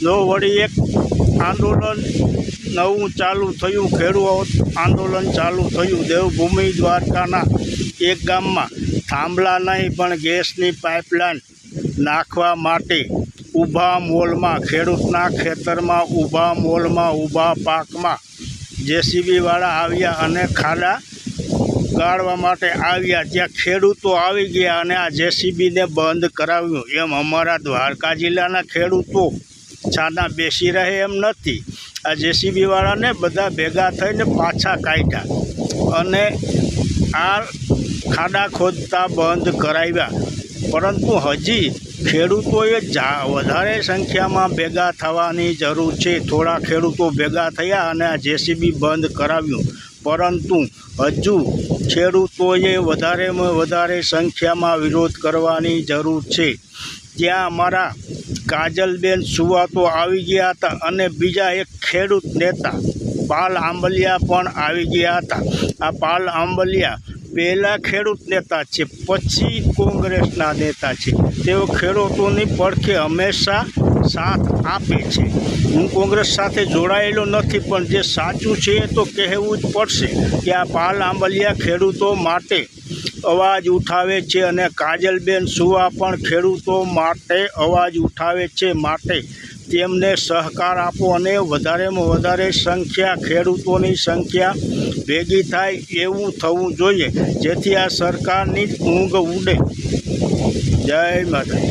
જો વળી એક આંદોલન નવું ચાલુ થયું, ખેડૂત આંદોલન ચાલુ થયું દેવભૂમિ દ્વારકાના એક ગામમાં થાંભલા નહીં પણ ગેસની પાઇપલાઇન નાખવા માટે ઊભા મોલમાં, ખેડૂતના ખેતરમાં ઊભા મોલમાં, ઊભા પાકમાં જેસીબીવાળા આવ્યા અને ખાડા ગાળવા માટે આવ્યા. ત્યાં ખેડૂતો આવી ગયા અને આ જેસીબીને બંધ કરાવ્યું. એમ અમારા દ્વારકા જિલ્લાના ખેડૂતો છાના બેસી રહે એમ નથી. આ જેસીબીવાળાને બધા ભેગા થઈને પાછા કાઢ્યા અને આ ખાડા ખોદતા બંધ કરાવ્યા. પરંતુ હજી ખેડૂતોએ વધારે સંખ્યામાં ભેગા થવાની જરૂર છે. થોડા ખેડૂતો ભેગા થયા અને આ જેસીબી બંધ કરાવ્યું, પરંતુ હજુ ખેડૂતોએ વધારેમાં વધારે સંખ્યામાં વિરોધ કરવાની જરૂર છે. ત્યાં અમારા કાજલબેન સુવાતો આવી ગયા હતા અને બીજા એક ખેડૂત નેતા પાલ આંબલિયા પણ આવી ગયા હતા. આ પાલ આંબલિયા પહેલાં ખેડૂત નેતા છે, પછી કોંગ્રેસના નેતા છે. તેઓ ખેડૂતોની પડખે હંમેશા સાથ આપે છે. હું કોંગ્રેસ સાથે જોડાયેલો નથી, પણ જે સાચું છે એ તો કહેવું જ પડશે કે આ પાલ આંબલિયા ખેડૂતો માટે અવાજ ઉઠાવે છે અને કાજલબેન સુવા પણ ખેડૂતો માટે અવાજ ઉઠાવે છે. માટે તેમને સહકાર આપો અને વધારેમાં વધારે સંખ્યા ખેડૂતોની સંખ્યા ભેગી થાય એવું થવું જોઈએ, જેથી આ સરકારની ઊંઘ ઉડે. જય માતા.